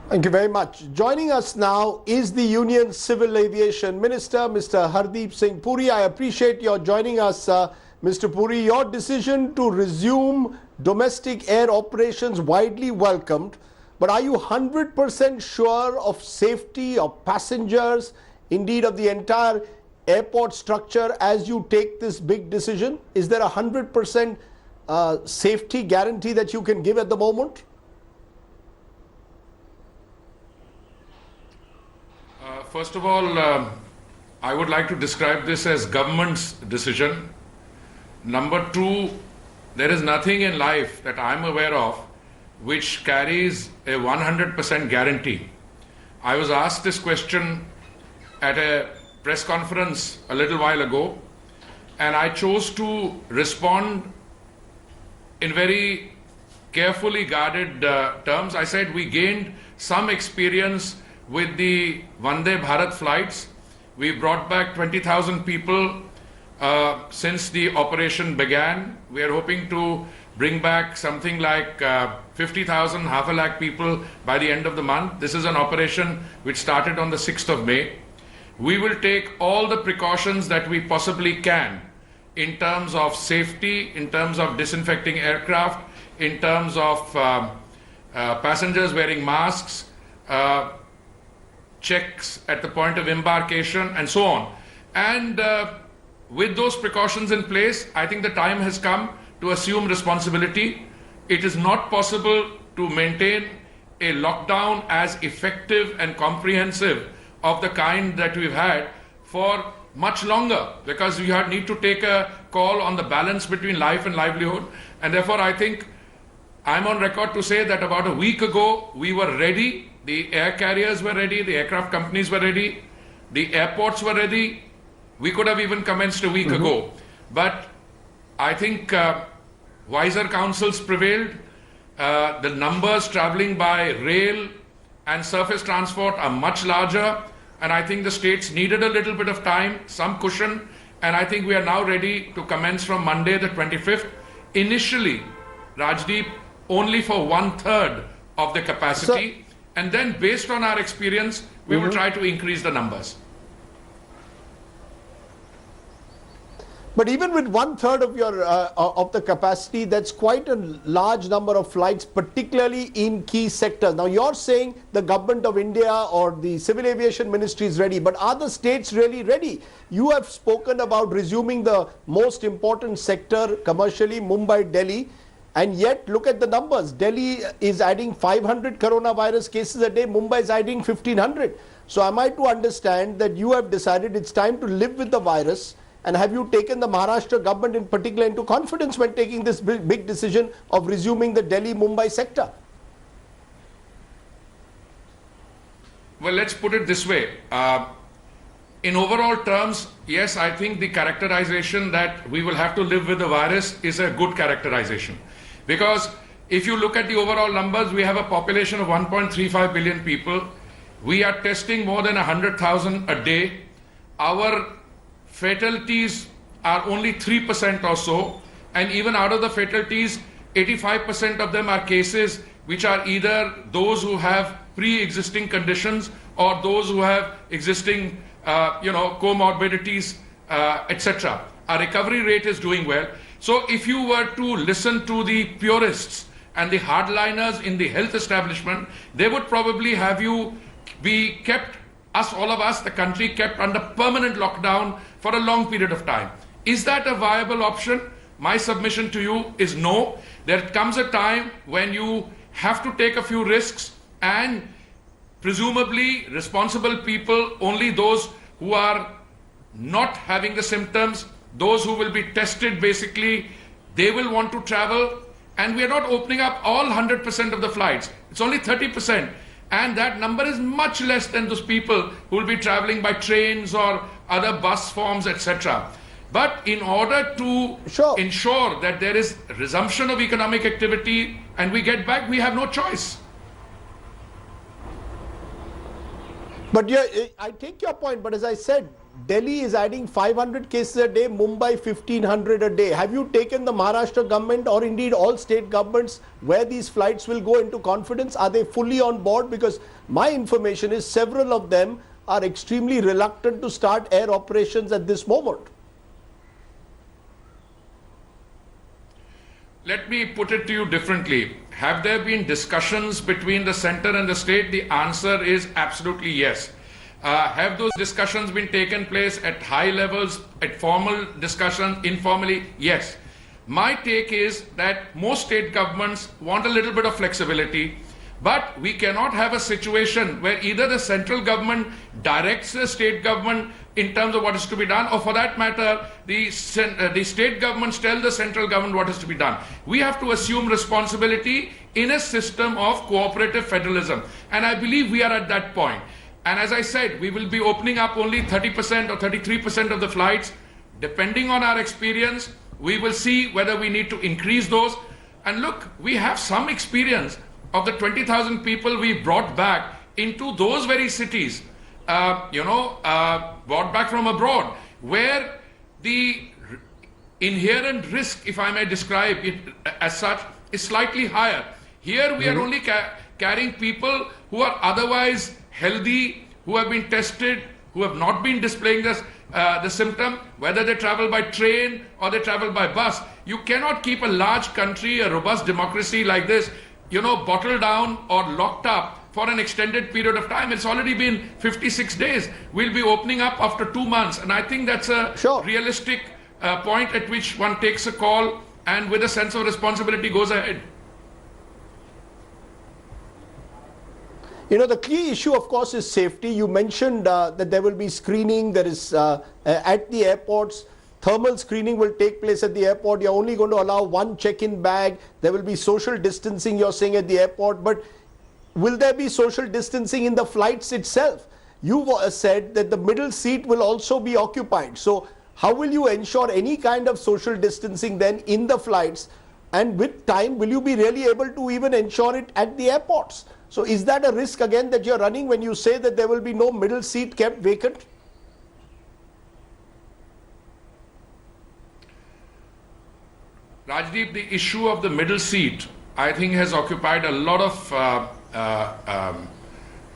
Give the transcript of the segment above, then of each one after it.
Thank you very much. Joining us now is the Union Civil Aviation Minister, Mr. Hardeep Singh Puri. I appreciate your joining us, Mr. Puri. Your decision to resume domestic air operations widely welcomed, but are you 100% sure of safety of passengers, indeed of the entire airport structure as you take this big decision? Is there a 100% safety guarantee that you can give at the moment? First of all, I would like to describe this as government's decision. Number two, there is nothing in life that I'm aware of which carries a 100% guarantee. I was asked this question at a press conference a little while ago, and I chose to respond in very carefully guarded terms. I said we gained some experience with the Vande Bharat flights. We brought back 20,000 people since the operation began. We are hoping to bring back something like 50,000, half a lakh people by the end of the month. This is an operation which started on the 6th of May. We will take all the precautions that we possibly can in terms of safety, in terms of disinfecting aircraft, in terms of passengers wearing masks, checks at the point of embarkation, and so on. And with those precautions in place, I think the time has come to assume responsibility. It is not possible to maintain a lockdown as effective and comprehensive of the kind that we've had for much longer, because we need to take a call on the balance between life and livelihood. And therefore, I think I'm on record to say that about a week ago, we were ready. The air carriers were ready, the aircraft companies were ready, the airports were ready. We could have even commenced a week ago. But I think wiser counsels prevailed. The numbers traveling by rail and surface transport are much larger. And I think the states needed a little bit of time, some cushion. And I think we are now ready to commence from Monday, the 25th. Initially, Rajdeep, only for 1/3 of the capacity. And then based on our experience, we will try to increase the numbers. But even with 1/3 of your of the capacity, that's quite a large number of flights, particularly in key sectors. Now you're saying the government of India or the Civil Aviation Ministry is ready, but are the states really ready? You have spoken about resuming the most important sector commercially, Mumbai, Delhi. And yet, look at the numbers. Delhi is adding 500 coronavirus cases a day. Mumbai is adding 1,500. So am I to understand that you have decided it's time to live with the virus? And have you taken the Maharashtra government in particular into confidence when taking this big decision of resuming the Delhi-Mumbai sector? Well, let's put it this way. In overall terms, yes, I think the characterization that we will have to live with the virus is a good characterization. Because if you look at the overall numbers, we have a population of 1.35 billion people. We are testing more than 100,000 a day. Our fatalities are only 3% or so. And even out of the fatalities, 85% of them are cases which are either those who have pre-existing conditions or those who have existing comorbidities, etc. Our recovery rate is doing well. So if you were to listen to the purists and the hardliners in the health establishment, they would probably have you be kept, all of us, the country, kept under permanent lockdown for a long period of time. Is that a viable option? My submission to you is no. There comes a time when you have to take a few risks, and presumably responsible people, only those who are not having the symptoms, those who will be tested basically, they will want to travel. And we are not opening up all 100% of the flights. It's only 30%. And that number is much less than those people who will be traveling by trains or other bus forms, etc. But in order to ensure that there is resumption of economic activity and we get back, we have no choice. But yeah, I take your point, but as I said, Delhi is adding 500 cases a day, Mumbai 1500 a day. Have you taken the Maharashtra government or indeed all state governments where these flights will go into confidence? Are they fully on board? Because my information is several of them are extremely reluctant to start air operations at this moment. Let me put it to you differently. Have there been discussions between the center and the state? The answer is absolutely yes. Have those discussions been taken place at high levels, at formal discussions, informally? Yes. My take is that most state governments want a little bit of flexibility, but we cannot have a situation where either the central government directs the state government in terms of what is to be done, or for that matter, the state governments tell the central government what is to be done. We have to assume responsibility in a system of cooperative federalism, and I believe we are at that point. And as I said, we will be opening up only 30% or 33% of the flights. Depending on our experience, we will see whether we need to increase those. And look, we have some experience of the 20,000 people we brought back into those very cities, brought back from abroad, where the inherent risk, if I may describe it as such, is slightly higher. Here we are only carrying people who are otherwise healthy, who have been tested, who have not been displaying the symptom, whether they travel by train or they travel by bus. You cannot keep a large country, a robust democracy like this, bottled down or locked up for an extended period of time. It's already been 56 days. We'll be opening up after 2 months. And I think that's a realistic point at which one takes a call and with a sense of responsibility goes ahead. The key issue, of course, is safety. You mentioned that there will be screening. There is at the airports, thermal screening will take place at the airport. You're only going to allow one check-in bag. There will be social distancing, you're saying, at the airport. But will there be social distancing in the flights itself? You've said that the middle seat will also be occupied. So how will you ensure any kind of social distancing then in the flights? And with time, will you be really able to even ensure it at the airports? So is that a risk again that you're running when you say that there will be no middle seat kept vacant? Rajdeep, the issue of the middle seat, I think, has occupied a lot of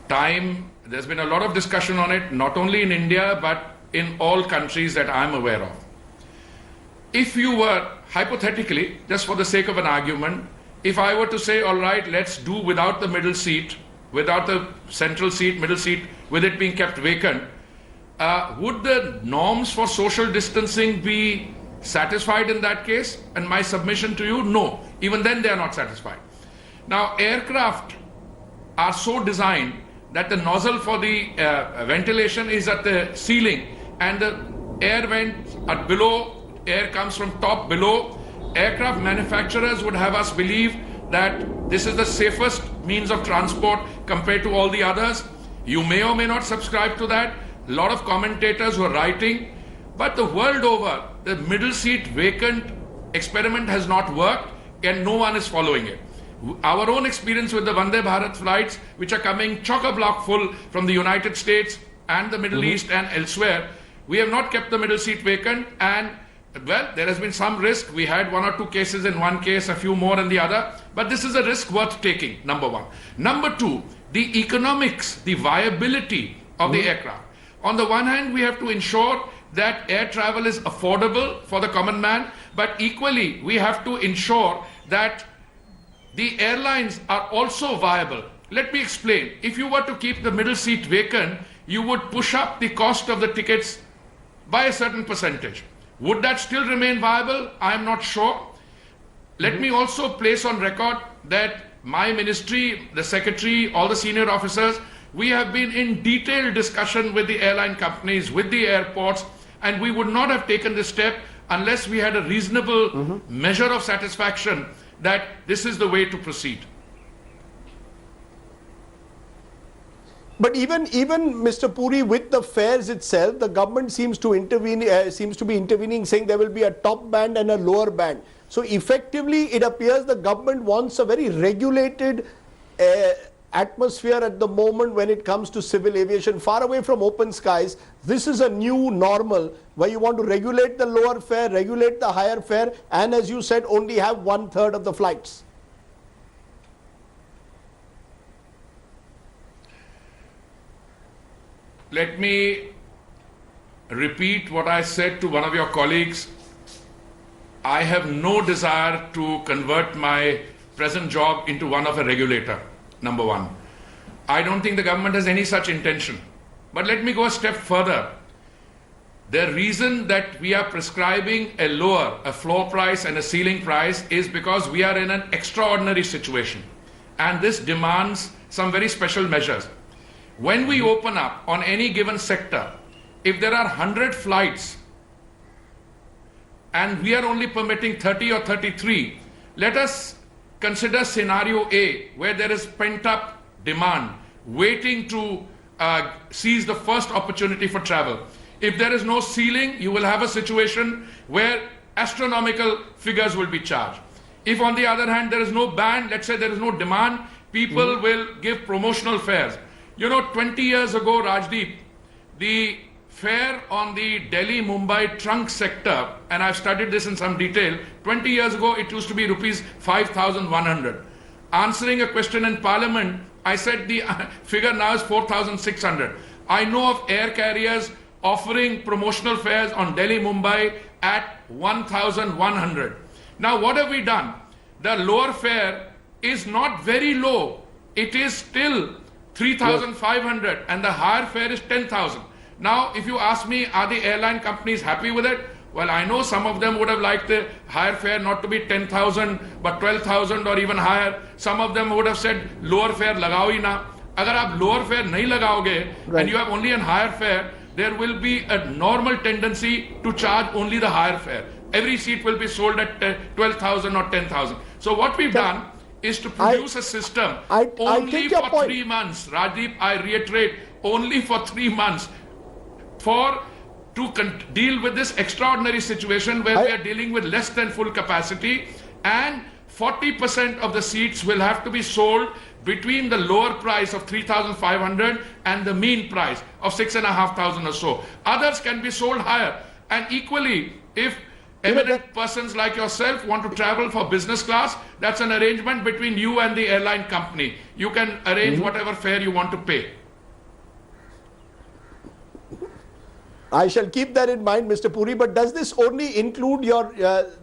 time. There's been a lot of discussion on it, not only in India, but in all countries that I'm aware of. If you were, hypothetically, just for the sake of an argument, if I were to say, all right, let's do without the middle seat, without the central seat, middle seat, with it being kept vacant, would the norms for social distancing be satisfied in that case? And my submission to you, no. Even then they are not satisfied. Now, aircraft are so designed that the nozzle for the ventilation is at the ceiling and the air vents are below, air comes from top below. Aircraft manufacturers would have us believe that this is the safest means of transport compared to all the others. You may or may not subscribe to that. A lot of commentators were writing, but the world over, the middle seat vacant experiment has not worked and no one is following it. Our own experience with the Vande Bharat flights, which are coming chock-a-block full from the United States and the Middle East and elsewhere, we have not kept the middle seat vacant, and well, there has been some risk. We had 1 or 2 cases in one case, a few more in the other. But this is a risk worth taking, number one. Number two, the economics, the viability of the aircraft. On the one hand, we have to ensure that air travel is affordable for the common man. But equally, we have to ensure that the airlines are also viable. Let me explain. If you were to keep the middle seat vacant, you would push up the cost of the tickets by a certain percentage. Would that still remain viable? I am not sure. Let me also place on record that my ministry, the secretary, all the senior officers, we have been in detailed discussion with the airline companies, with the airports, and we would not have taken this step unless we had a reasonable measure of satisfaction that this is the way to proceed. But even Mr. Puri, with the fares itself, the government seems to intervene, seems to be intervening, saying there will be a top band and a lower band. So effectively, it appears the government wants a very regulated atmosphere at the moment when it comes to civil aviation, far away from open skies. This is a new normal where you want to regulate the lower fare, regulate the higher fare, and as you said, only have 1/3 of the flights. Let me repeat what I said to one of your colleagues. I have no desire to convert my present job into one of a regulator, number one. I don't think the government has any such intention. But let me go a step further. The reason that we are prescribing a floor price and a ceiling price is because we are in an extraordinary situation. And this demands some very special measures. When we open up on any given sector, if there are 100 flights and we are only permitting 30 or 33, let us consider scenario A, where there is pent-up demand, waiting to seize the first opportunity for travel. If there is no ceiling, you will have a situation where astronomical figures will be charged. If on the other hand there is no ban, let's say there is no demand, people will give promotional fares. You know, 20 years ago, Rajdeep, the fare on the Delhi-Mumbai trunk sector, and I've studied this in some detail, 20 years ago it used to be rupees 5,100. Answering a question in Parliament, I said the figure now is 4,600. I know of air carriers offering promotional fares on Delhi-Mumbai at 1,100. Now what have we done? The lower fare is not very low. It is still 3,500 and the higher fare is 10,000. Now, if you ask me, are the airline companies happy with it? Well, I know some of them would have liked the higher fare not to be 10,000 but 12,000 or even higher. Some of them would have said lower fare lagao hi na. Agar aap lower fare nahi lagaoge and you have only a higher fare, there will be a normal tendency to charge only the higher fare. Every seat will be sold at 12,000 or 10,000. So what we've done is to produce a system only for 3 months. Rajdeep, I reiterate, only for 3 months to deal with this extraordinary situation where we are dealing with less than full capacity, and 40% of the seats will have to be sold between the lower price of 3,500 and the mean price of 6,500 or so. Others can be sold higher. And equally, if eminent persons like yourself want to travel for business class, that's an arrangement between you and the airline company. You can arrange whatever fare you want to pay. I shall keep that in mind, Mr. Puri, but does this only include your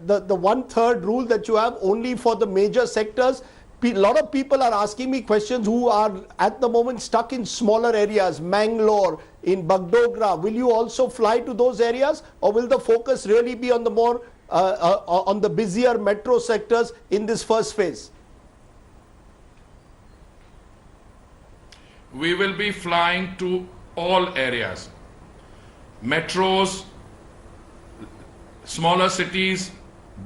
the 1/3 rule that you have only for the major sectors? A lot of people are asking me questions who are at the moment stuck in smaller areas, Mangalore, in Bagdogra. Will you also fly to those areas, or will the focus really be on the more on the busier metro sectors in this first phase? We will be flying to all areas. Metros, smaller cities,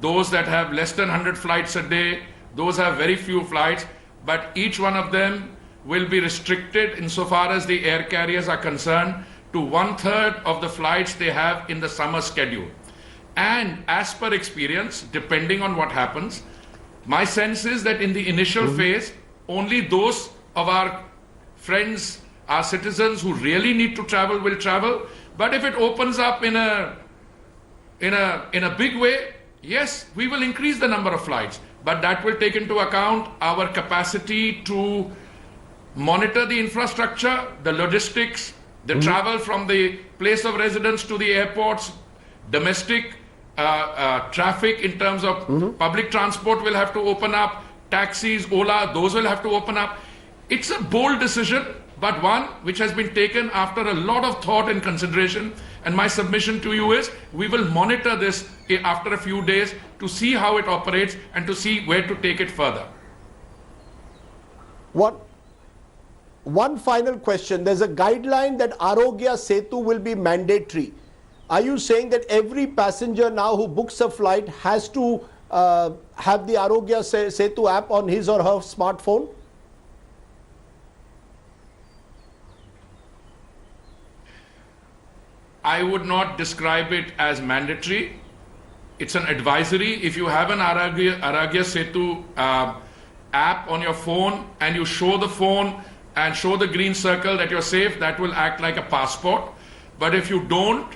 those that have less than 100 flights a day, those have very few flights, but each one of them will be restricted insofar as the air carriers are concerned to 1/3 of the flights they have in the summer schedule. And as per experience, depending on what happens, my sense is that in the initial phase, only those of our friends, our citizens who really need to travel will travel. But if it opens up in a big way, yes, we will increase the number of flights. But that will take into account our capacity to monitor the infrastructure, the logistics, the travel from the place of residence to the airports, domestic traffic in terms of public transport will have to open up, taxis, Ola, those will have to open up. It's a bold decision, but one which has been taken after a lot of thought and consideration. And my submission to you is, we will monitor this after a few days to see how it operates and to see where to take it further. One final question. There's a guideline that Arogya Setu will be mandatory. Are you saying that every passenger now who books a flight has to have the Arogya Setu app on his or her smartphone? I would not describe it as mandatory. It's an advisory. If you have an Arogya Setu app on your phone and you show the phone and show the green circle that you're safe, that will act like a passport. But if you don't,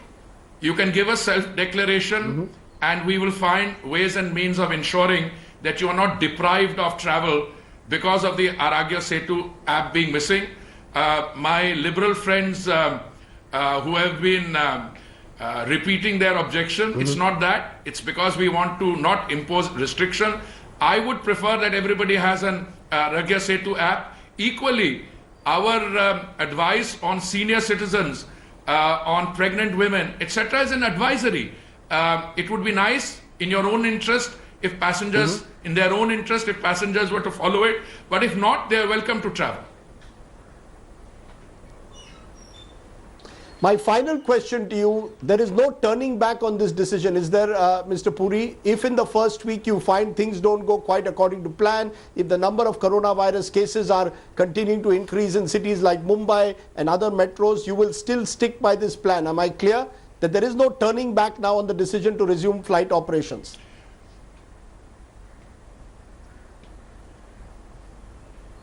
you can give a self-declaration and we will find ways and means of ensuring that you are not deprived of travel because of the Arogya Setu app being missing. My liberal friends who have been repeating their objection, it's not that. It's because we want to not impose restriction. I would prefer that everybody has an Arogya Setu app. Equally, our advice on senior citizens, on pregnant women, etc. is an advisory. It would be nice in your own interest if passengers, in their own interest, if passengers were to follow it. But if not, they are welcome to travel. My final question to you, there is no turning back on this decision, is there, Mr. Puri? If in the first week you find things don't go quite according to plan, if the number of coronavirus cases are continuing to increase in cities like Mumbai and other metros, you will still stick by this plan. Am I clear that there is no turning back now on the decision to resume flight operations?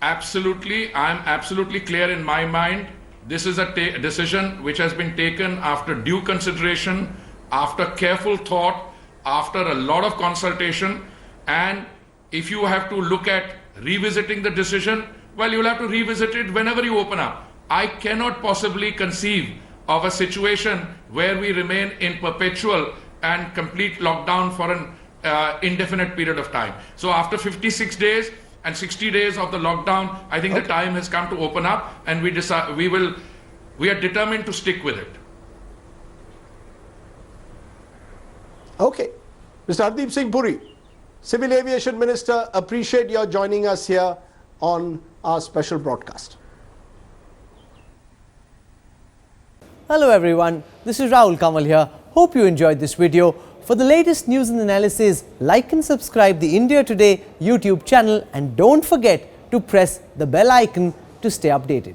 Absolutely. I'm absolutely clear in my mind. This is a decision which has been taken after due consideration, after careful thought, after a lot of consultation. And if you have to look at revisiting the decision, well, you'll have to revisit it whenever you open up. I cannot possibly conceive of a situation where we remain in perpetual and complete lockdown for an indefinite period of time. So after 56 days, and 60 days of the lockdown, I think the time has come to open up, and we are determined to stick with it. Okay. Mr. Hardeep Singh Puri, Civil Aviation Minister, appreciate your joining us here on our special broadcast. Hello everyone, this is Rahul Kamal here. Hope you enjoyed this video. For the latest news and analysis, like and subscribe the India Today YouTube channel and don't forget to press the bell icon to stay updated.